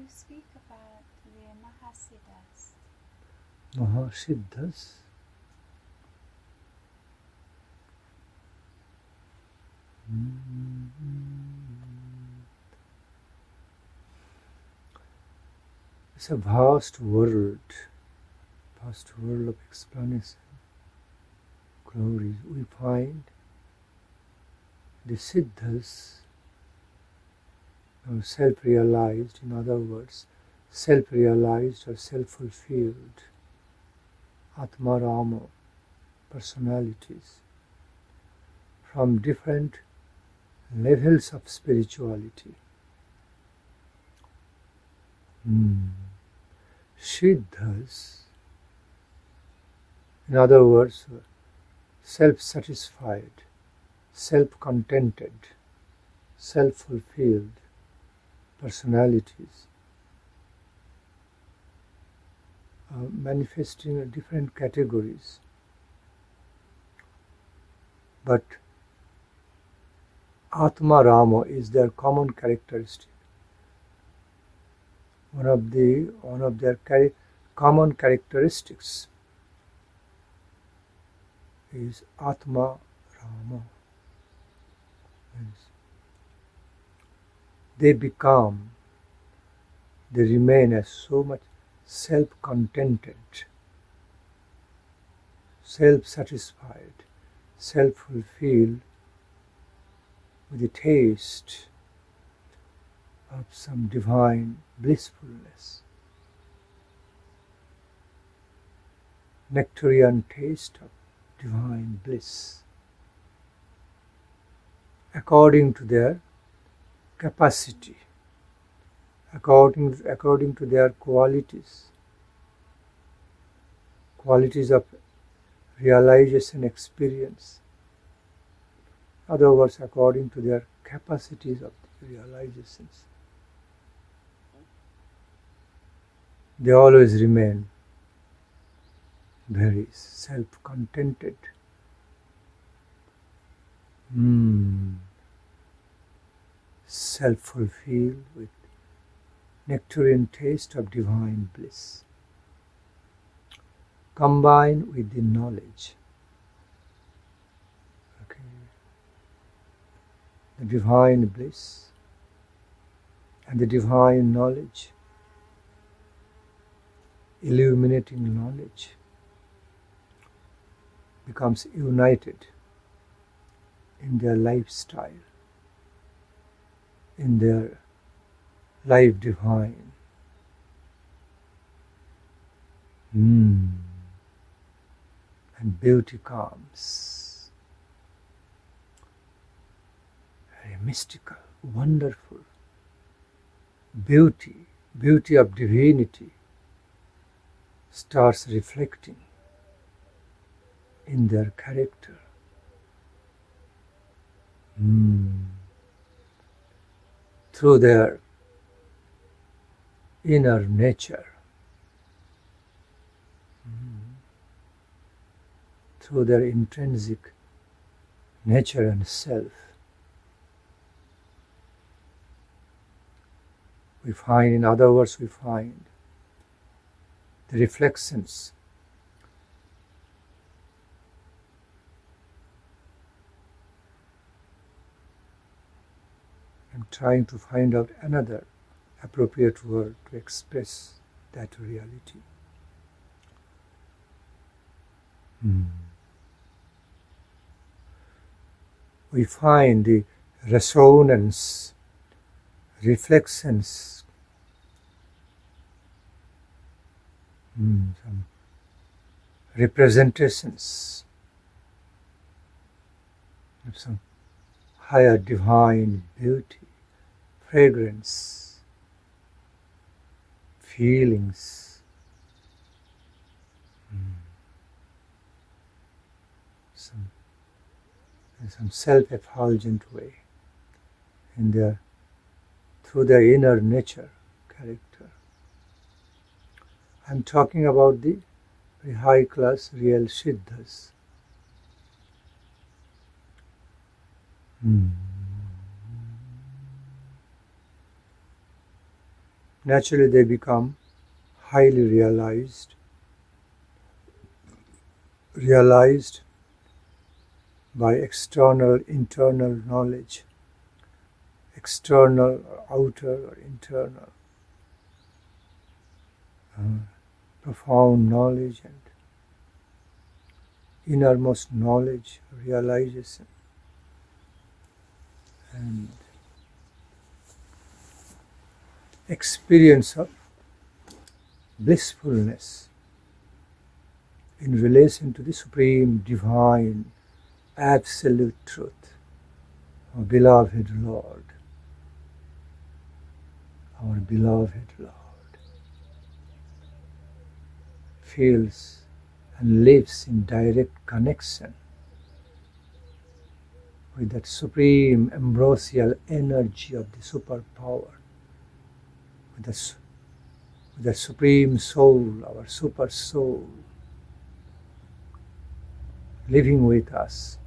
you speak about the Mahasiddhas? Mahasiddhas? It's a vast world of explanation, glories. We find the siddhas are self-realized, in other words, self-realized or self-fulfilled, Atma Rama, personalities, from different levels of spirituality. Siddhas, in other words, self-satisfied, self-contented, self-fulfilled personalities, manifesting in different categories. But Atma Rama is their common characteristic. One of their common characteristics is Atma Rama. They remain as so much self-contented, self-satisfied, self-fulfilled, with a taste of some divine blissfulness, nectarian taste of divine bliss, according to their capacity, according to their qualities of realization experience. In other words, according to their capacities of realizations. They always remain very self-contented. Self-fulfilled with nectarian taste of divine bliss, combined with the knowledge. The divine bliss and the divine knowledge, illuminating knowledge, becomes united in their lifestyle, in their life divine. And beauty comes. Very mystical, wonderful beauty of divinity starts reflecting in their character. Through their inner nature, through their intrinsic nature and self. We find, in other words, the reflections I'm trying to find out another appropriate word to express that reality. We find the resonance, reflections, some representations of some higher divine beauty, fragrance, feelings, in some self-effulgent way, through their inner nature, character. I'm talking about the very high-class real siddhas. naturally they become highly realized by external, internal knowledge, external or outer or internal, profound knowledge and innermost knowledge, realization, and experience of blissfulness in relation to the Supreme Divine Absolute Truth, our beloved Lord, our beloved Lord, feels and lives in direct connection with that supreme ambrosial energy of the superpower, with the supreme soul, our super soul, living with us,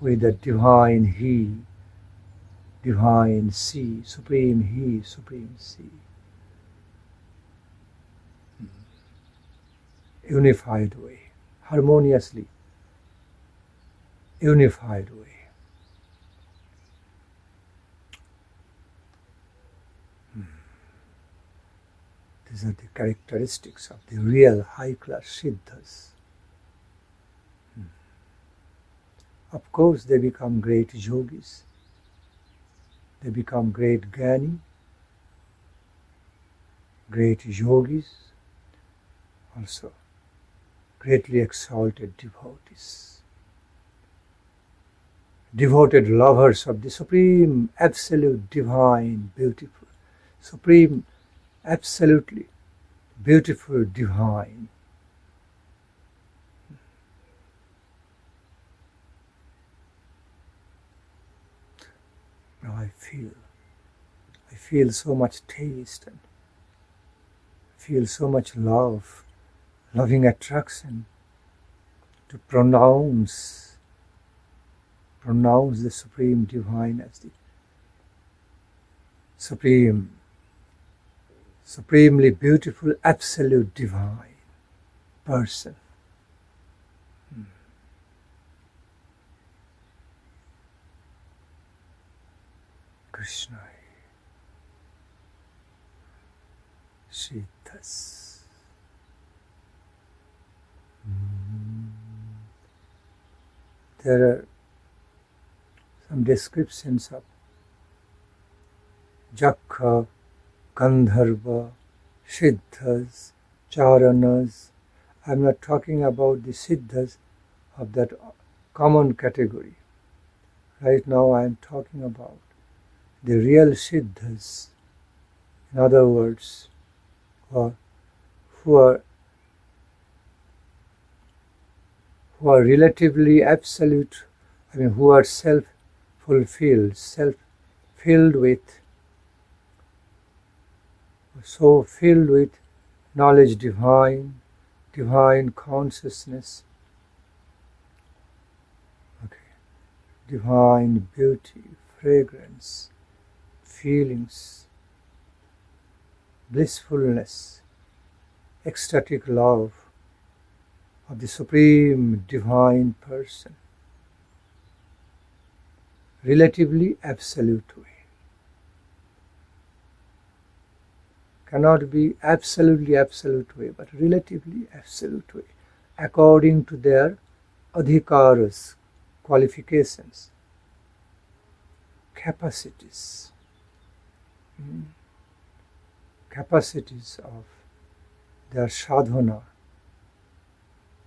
with the divine He, divine C, supreme He, supreme C. Unified way, harmoniously unified way. These are the characteristics of the real high-class siddhas. Of course, they become great yogis, they become great jnani, great yogis, also greatly exalted devotees, devoted lovers of the supreme, absolute, divine, beautiful, supreme, absolutely beautiful, divine. Now I feel so much taste and feel so much love, loving attraction to pronounce the Supreme Divine as the supremely beautiful, absolute divine person. Krishna, siddhas. There are some descriptions of Jakha, Gandharva, siddhas, charanas. I am not talking about the siddhas of that common category. Right now I am talking about the real siddhas, in other words, who are relatively absolute, who are self-fulfilled, filled with knowledge divine consciousness, divine beauty, fragrance, feelings, blissfulness, ecstatic love of the supreme divine person, relatively absolute way. Cannot be absolutely absolute way, but relatively absolute way, according to their adhikaras, qualifications, capacities of their sadhana,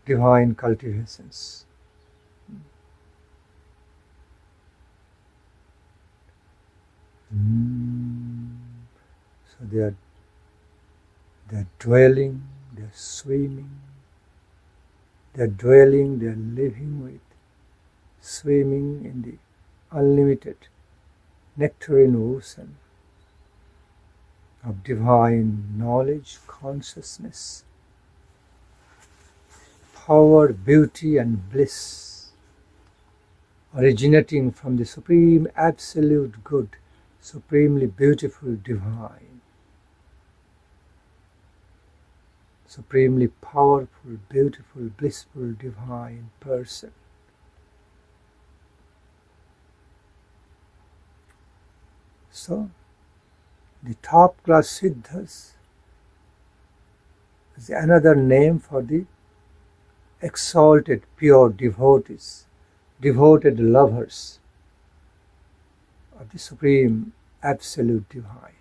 divine cultivations. So they are dwelling, they are swimming, they are dwelling, they are living with, swimming in the unlimited nectarine ocean of divine knowledge, consciousness, power, beauty and bliss, originating from the supreme absolute good, supremely beautiful divine, supremely powerful, beautiful, blissful divine person. So, the top class siddhas is another name for the exalted, pure devotees, devoted lovers of the Supreme Absolute Divine.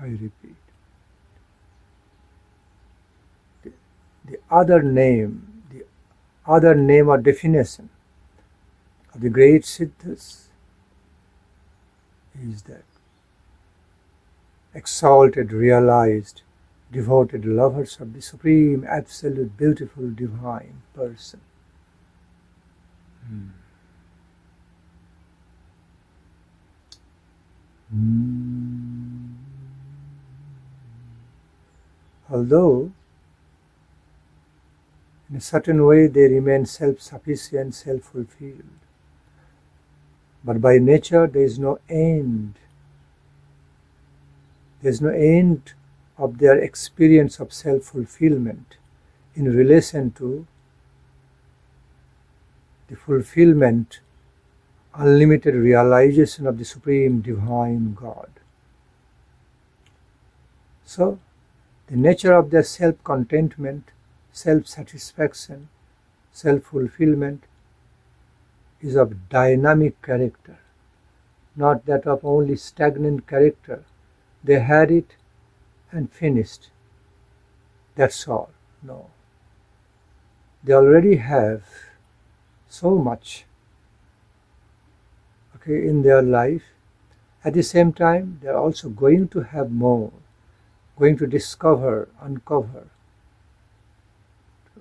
I repeat. The other name or definition of the great siddhas is that exalted, realized, devoted lovers of the Supreme, Absolute, Beautiful, Divine Person. Although in a certain way they remain self-sufficient, self-fulfilled, but by nature there is no end. There is no end of their experience of self-fulfillment in relation to the fulfillment, unlimited realization of the Supreme Divine God. So, the nature of their self-contentment, self-satisfaction, self-fulfillment is of dynamic character, not that of only stagnant character. They had it and finished. That's all. No. They already have so much in their life. At the same time, they are also going to have more, going to discover, uncover, to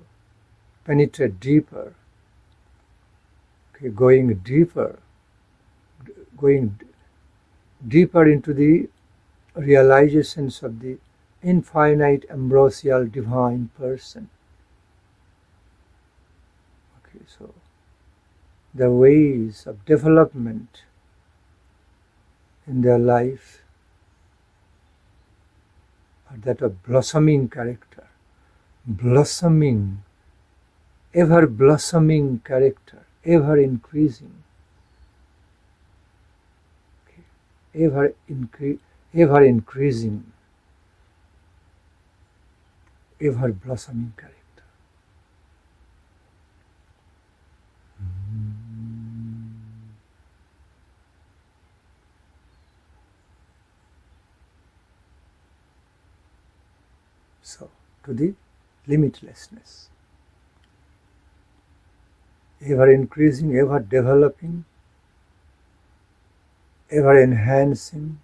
penetrate deeper, going deeper into the realizations of the infinite ambrosial divine person. So the ways of development in their life are that of blossoming character, blossoming, ever blossoming character, ever increasing, ever increasing, ever blossoming character. So, to the limitlessness, ever increasing, ever developing, ever enhancing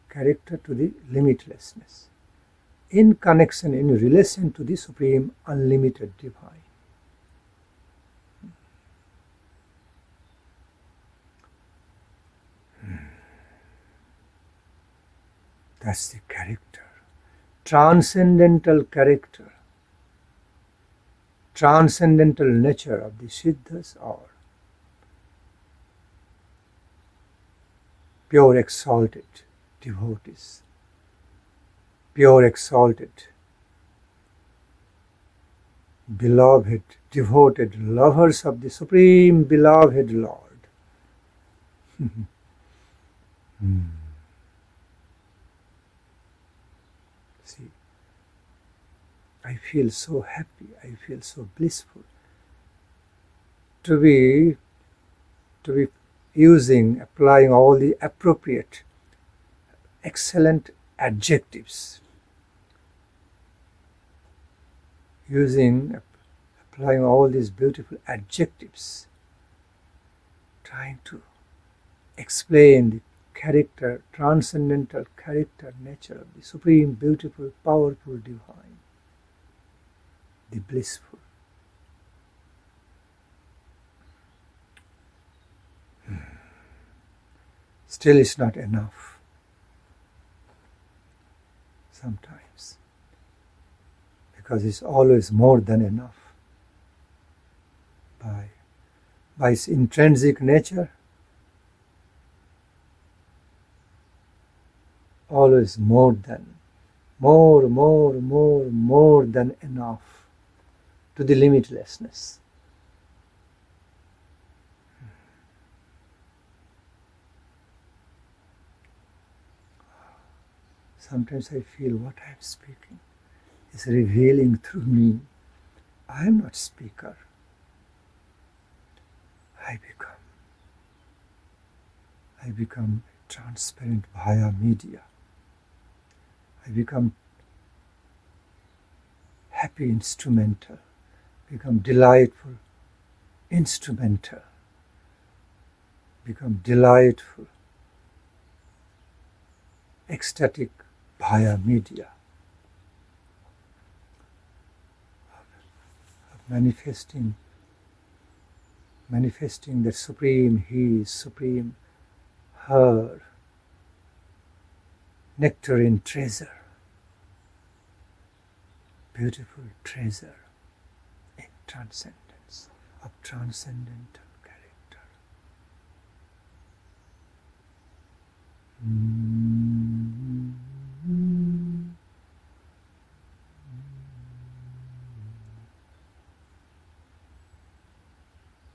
character to the limitlessness, in connection, in relation to the Supreme Unlimited Divine. That's the character, transcendental character, transcendental nature of the siddhas, or pure exalted devotees, pure exalted, beloved, devoted lovers of the Supreme Beloved Lord. See, I feel so happy, I feel so blissful to be applying all the appropriate, excellent adjectives, applying all these beautiful adjectives, trying to explain the character, transcendental character, nature of the Supreme, beautiful, powerful, divine, the blissful. Still it's not enough sometimes, because it's always more than enough. by its intrinsic nature, always more than, more than enough, to the limitlessness. Sometimes I feel what I am speaking is revealing through me. I am not speaker. I become transparent via media. I become happy instrumental, become delightful instrumental, become delightful, ecstatic via media, of manifesting the supreme He, supreme Her, nectarine treasure, beautiful treasure in transcendence, of transcendental character.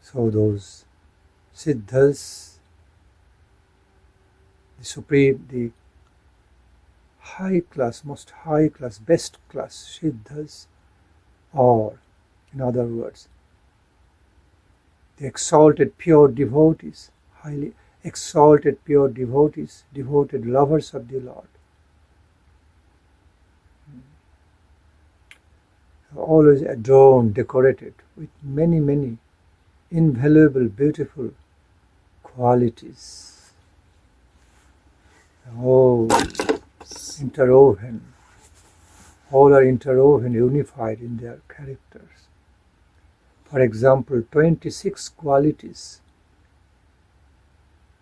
So those siddhas, the supreme, the high class, most high class, best class siddhas, or in other words, the exalted pure devotees, highly exalted pure devotees, devoted lovers of the Lord, always adorned, decorated with many invaluable, beautiful qualities. Oh, interwoven, all are interwoven, unified in their characters. For example, 26 qualities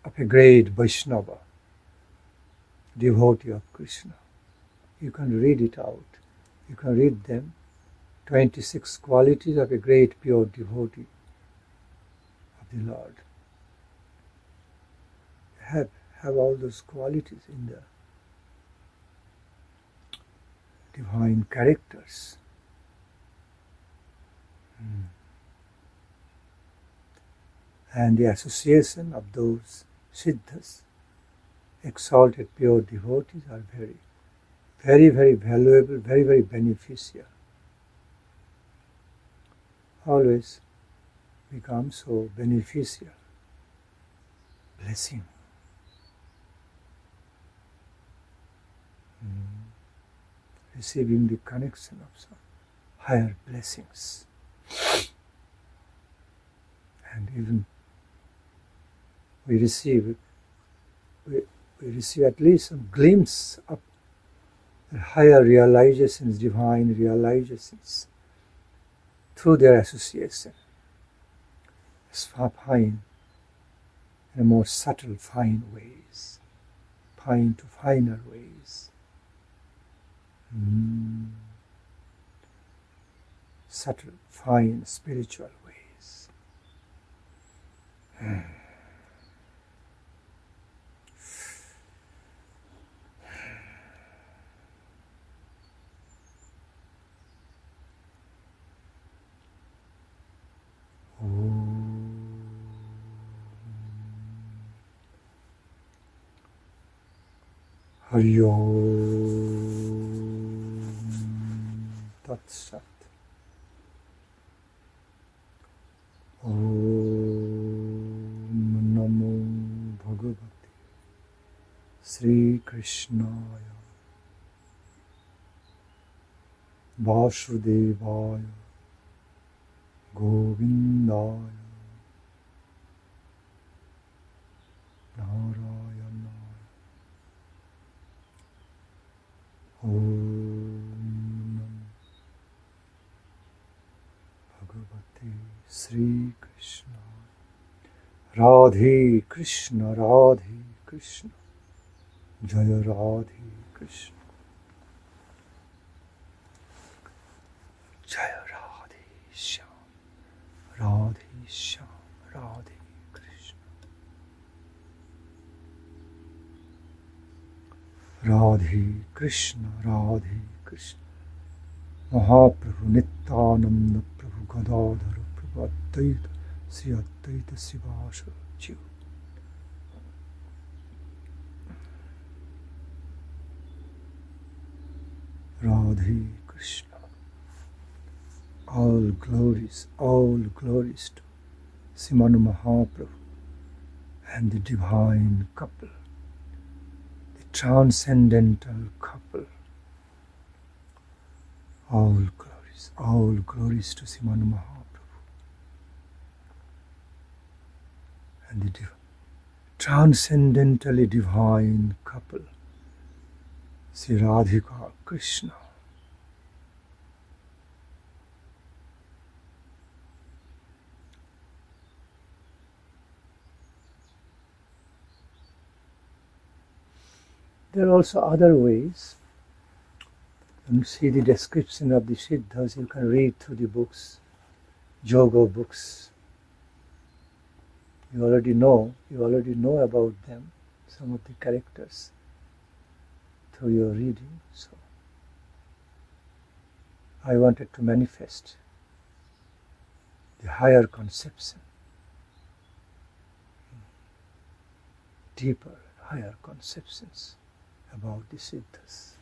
of a great Vaishnava, devotee of Krishna. You can read it out. You can read them. 26 qualities of a great pure devotee of the Lord. Have all those qualities in the divine characters. And the association of those siddhas, exalted pure devotees, are very valuable, very beneficial. Always become so beneficial. Blessing. Receiving the connection of some higher blessings. And even we receive at least some glimpse of higher realizations, divine realizations, through their association. It's fine, in a more subtle, fine ways, fine to finer ways. Subtle, fine, spiritual ways. Hari Om Tat Sat. Om Namo Bhagavate Sri Krishnaya Vasudevaya Govindaya Narayana. Om Bhagavate Sri Krishna. Radhe Krishna, Radhe Krishna, Jaya Radhe Krishna, Jaya Radhe Shyam, Radhe Shyam, Radhe Krishna. Radhe Krishna, Radhe Krishna. Mahaprabhu Nityananda Prabhu Gadadhara Prabhu Advaita Sri Advaita Sivasa Jiva. Radhe Krishna. All glories to Srimad Mahaprabhu and the divine couple, the transcendental couple. All glories to Srimad Mahaprabhu and the transcendentally divine couple, Sri Radhika Krishna. There are also other ways. When you see the description of the siddhas, you can read through the books, yoga books. You already know about them, some of the characters, through your reading. So I wanted to manifest the higher conception, deeper, higher conceptions about the siddhas.